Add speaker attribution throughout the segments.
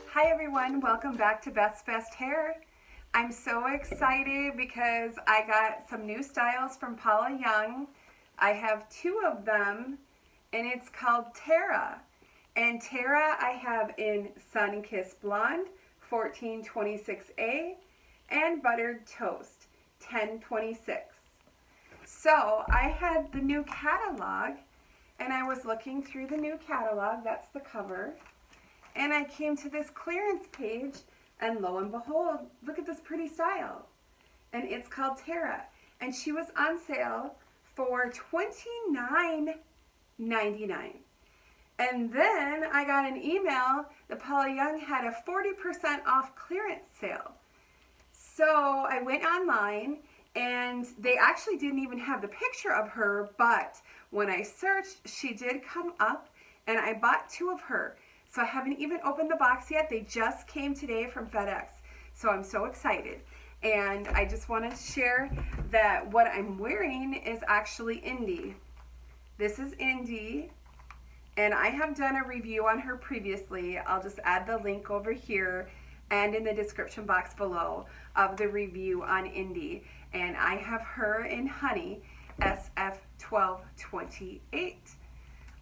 Speaker 1: Hi everyone, welcome back to Beth's Best Hair. I'm so excited because I got some new styles from Paula Young. I have two of them and it's called Tara. And Tara I have in Sun Kissed Blonde 1426A and Buttered Toast 1026. So I had the new catalog and I was looking through the new catalog, that's the cover. And I came to this clearance page, and lo and behold, look at this pretty style. And it's called Tara. And she was on sale for $29.99. And then I got an email that Paula Young had a 40% off clearance sale. So I went online, and they actually didn't even have the picture of her, but when I searched, she did come up, and I bought two of her. So I haven't even opened the box yet. They just came today from FedEx. So I'm so excited. And I just want to share that what I'm wearing is actually Indy. This is Indy. And I have done a review on her previously. I'll just add the link over here and in the description box below of the review on Indy. And I have her in Honey SF1228.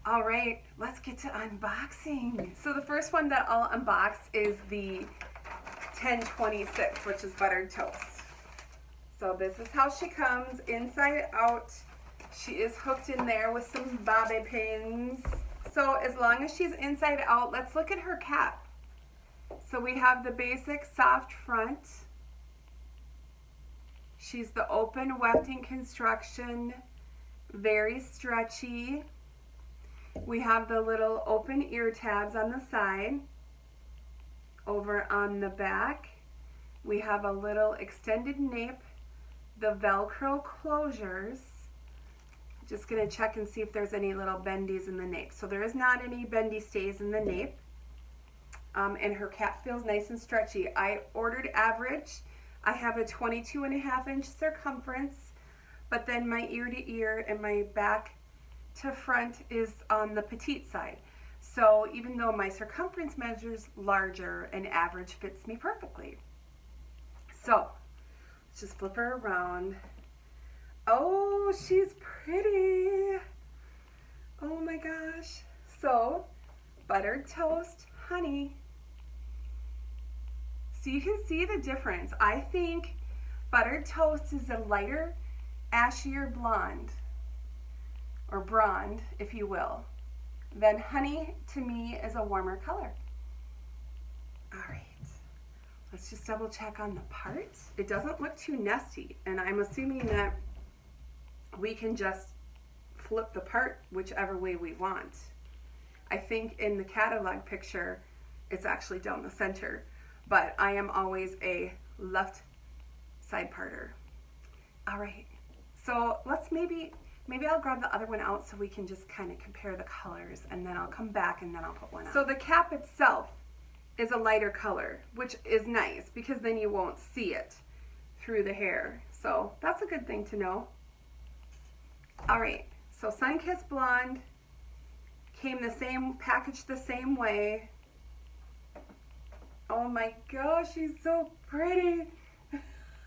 Speaker 1: All right, let's get to unboxing. So the first one that I'll unbox is the 1026, which is Buttered Toast. So this is how she comes, inside out. She is hooked in there with some bobby pins. So as long as she's inside out, let's look at her cap. So we have the basic soft front. She's the open wefting construction, very stretchy. We have the little open ear tabs on the side. Over on the back, we have a little extended nape, the Velcro closures. Just gonna check and see if there's any little bendies in the nape. So there is not any bendy stays in the nape. And her cap feels nice and stretchy. I ordered average. I have a 22.5-inch circumference, but then my ear to ear and my back to front is on the petite side. So even though my circumference measures larger, an average fits me perfectly. So let's just flip her around. Oh, she's pretty. Oh my gosh. So Buttered Toast, Honey. So you can see the difference. I think Buttered Toast is a lighter, ashier blonde, or blonde, if you will. Then Honey, to me, is a warmer color. All right, let's just double check on the parts. It doesn't look too nesty, and I'm assuming that we can just flip the part whichever way we want. I think in the catalog picture, it's actually down the center, but I am always a left side parter. All right, so let's maybe I'll grab the other one out so we can just kind of compare the colors, and then I'll come back and then I'll put one on. So the cap itself is a lighter color, which is nice because then you won't see it through the hair. So that's a good thing to know. All right, so Sun Kissed Blonde came the same, packaged the same way. Oh my gosh, she's so pretty.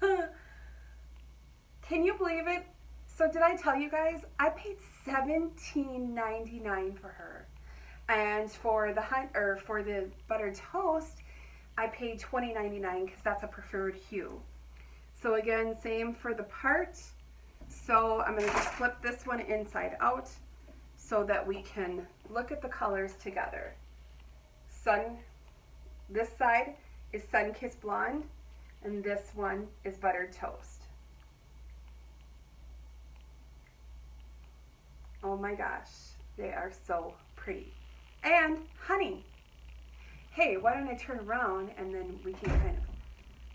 Speaker 1: Can you believe it? So did I tell you guys, I paid $17.99 for her. And for the Buttered Toast, I paid $20.99 because that's a preferred hue. So again, same for the part. So I'm going to just flip this one inside out so that we can look at the colors together. This side is Sun Kissed Blonde, and this one is Buttered Toast. Oh my gosh, they are so pretty. And Honey. Hey, why don't I turn around and then we can kind of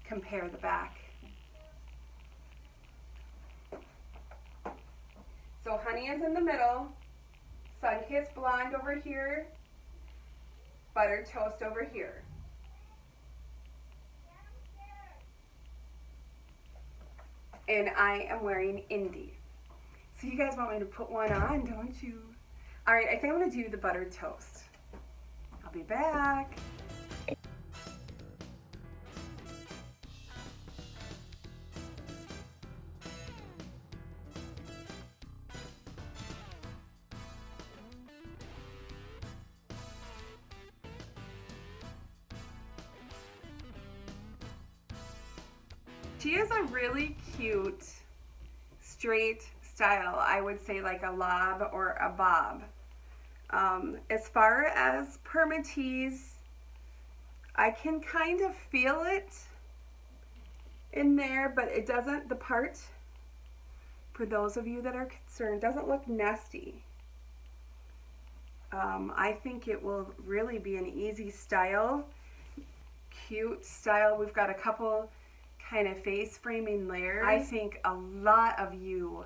Speaker 1: compare the back. So Honey is in the middle, Sun Kissed Blonde over here, Buttered Toast over here. and I am wearing Indy. So you guys want me to put one on, don't you? All right, I think I'm gonna do the buttered toast. I'll be back. She is a really cute, straight style. I would say like a lob or a bob. As far as permatease, I can kind of feel it in there, but it doesn't, the part, for those of you that are concerned, doesn't look nesty. I think it will really be an easy style, cute style. We've got a couple kind of face framing layers. I think a lot of you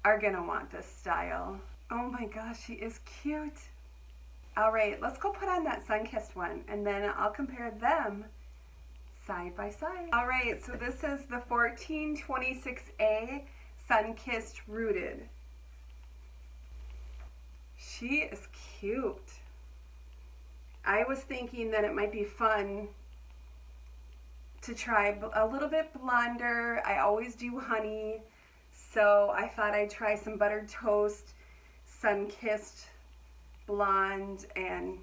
Speaker 1: are gonna want this style. Oh my gosh, she is cute. All right, let's go put on that sun-kissed one, and then I'll compare them side by side. All right, so this is the 1426A sun-kissed rooted. She is cute. I was thinking that it might be fun to try a little bit blonder. I always do honey, so I thought I'd try some buttered toast, sun-kissed blonde, and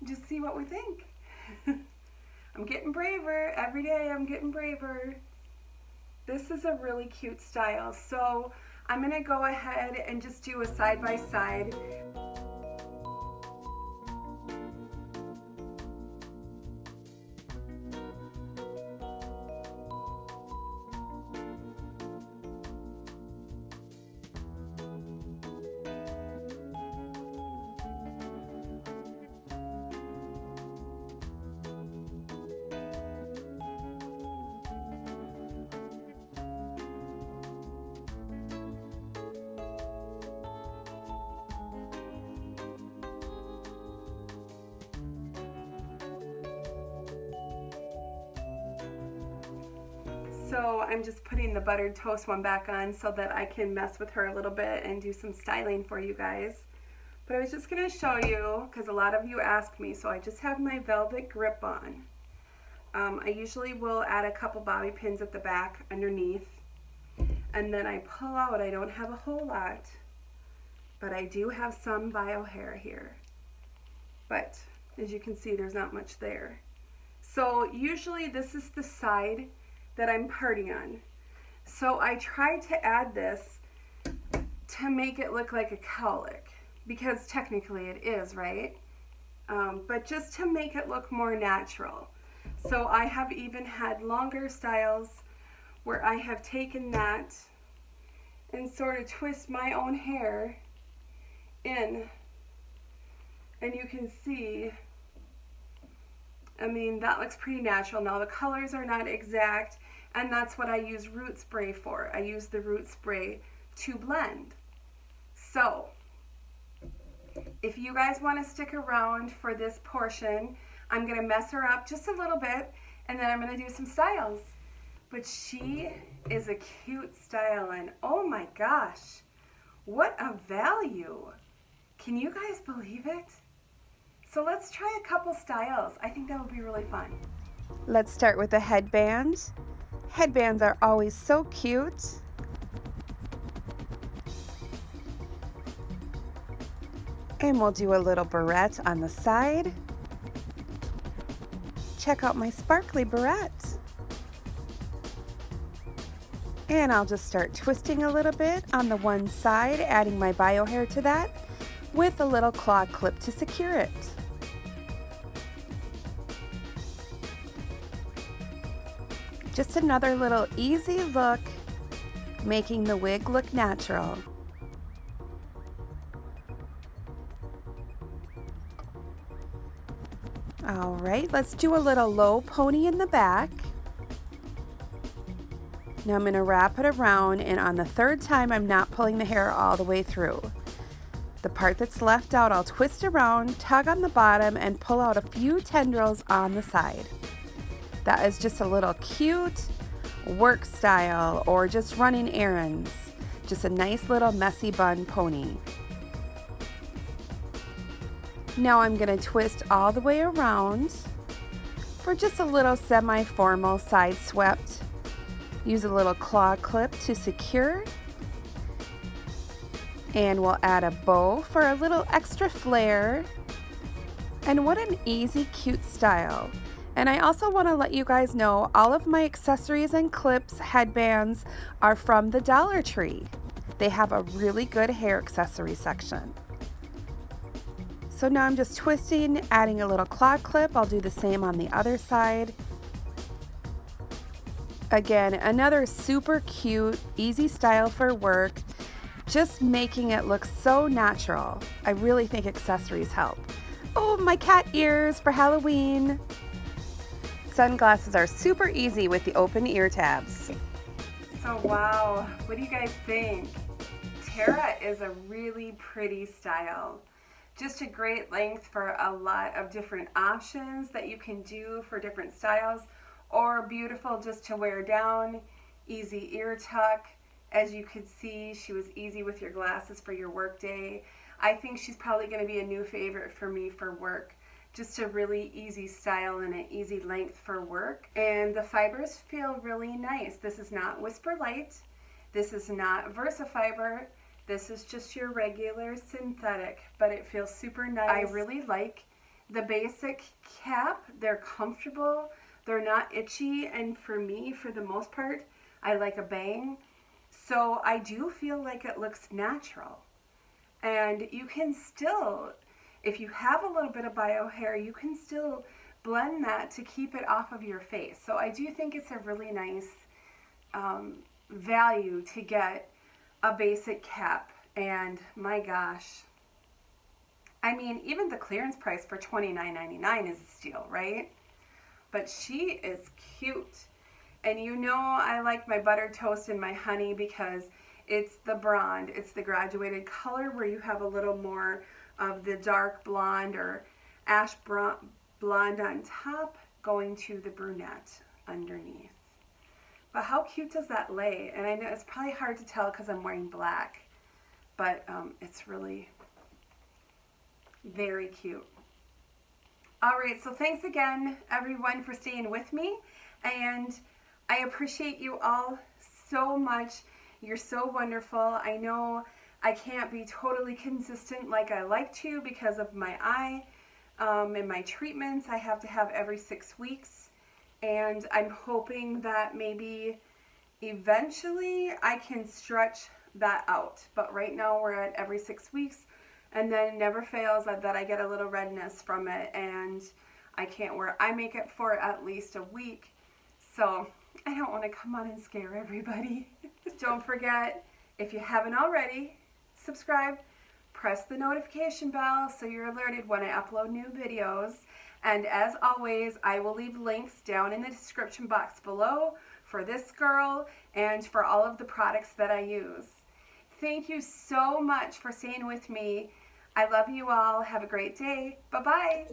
Speaker 1: just see what we think. I'm getting braver. Every day I'm getting braver. This is a really cute style, so I'm gonna go ahead and just do a side-by-side. So I'm just putting the buttered toast one back on so that I can mess with her a little bit and do some styling for you guys. But I was just going to show you, because a lot of you ask me, so I just have my velvet grip on. I usually will add a couple bobby pins at the back underneath, and then I pull out. I don't have a whole lot, but I do have some bio hair here. But as you can see, there's not much there. So usually this is the side that I'm parting on. So I tried to add this to make it look like a cowlick, because technically it is, right? But just to make it look more natural. So I have even had longer styles where I have taken that and sort of twist my own hair in, and you can see, I mean, that looks pretty natural. Now the colors are not exact, and that's what I use root spray for. I use the root spray to blend. So if you guys want to stick around for this portion, I'm going to mess her up just a little bit, and then I'm going to do some styles. But she is a cute style, and oh my gosh, what a value. Can you guys believe it? So let's try a couple styles. I think that would be really fun. Let's start with the headband. Headbands are always so cute. And we'll do a little barrette on the side. Check out my sparkly barrette. And I'll just start twisting a little bit on the one side, adding my bio hair to that with a little claw clip to secure it. Just another little easy look, making the wig look natural. All right, let's do a little low pony in the back. Now I'm going to wrap it around, and on the third time I'm not pulling the hair all the way through. The part that's left out, I'll twist around, tug on the bottom, and pull out a few tendrils on the side.
Speaker 2: that is just a little cute work style or just running errands. Just a nice little messy bun pony. Now I'm going to twist all the way around for just a little semi-formal side swept. Use a little claw clip to secure. And we'll add a bow for a little extra flair. And what an easy, cute style. And I also want to let you guys know all of my accessories and clips, headbands are from the Dollar Tree. They have a really good hair accessory section. So now I'm just twisting, adding a little claw clip. I'll do the same on the other side. Again, another super cute, easy style for work. Just making it look so natural. I really think accessories help. Oh, my cat ears for Halloween. Sunglasses are super easy with the open ear tabs.
Speaker 1: So wow, what do you guys think? Tara is a really pretty style. Just a great length for a lot of different options that you can do for different styles, or beautiful just to wear down, easy ear tuck. As you could see, she was easy with your glasses for your work day. I think she's probably going to be a new favorite for me for work. Just a really easy style and an easy length for work. And the fibers feel really nice. This is not Whisper Light. This is not VersaFiber. This is just your regular synthetic, but it feels super nice. I really like the basic cap. They're comfortable. They're not itchy. And for me, for the most part, I like a bang. So I do feel like it looks natural. And you can still, if you have a little bit of bio hair, you can still blend that to keep it off of your face. So I do think it's a really nice value to get a basic cap. And my gosh, I mean, even the clearance price for $29.99 is a steal, right? But she is cute. And you know I like my buttered toast and my honey because it's the blonde. It's the graduated color where you have a little more of the dark blonde or ash blonde on top going to the brunette underneath. But how cute does that lay? And I know it's probably hard to tell because I'm wearing black, but it's really very cute. All right, so thanks again, everyone, for staying with me. And I appreciate you all so much. You're so wonderful. I know I can't be totally consistent like I like to because of my eye and my treatments I have to have every 6 weeks. And I'm hoping that maybe eventually I can stretch that out. But right now we're at every 6 weeks, and then it never fails that I get a little redness from it, and I can't wear eye makeup for at least a week. So I don't want to come on and scare everybody. Don't forget, if you haven't already, subscribe, press the notification bell so you're alerted when I upload new videos. And as always, I will leave links down in the description box below for this girl and for all of the products that I use. Thank you so much for staying with me. I love you all. Have a great day. Bye-bye.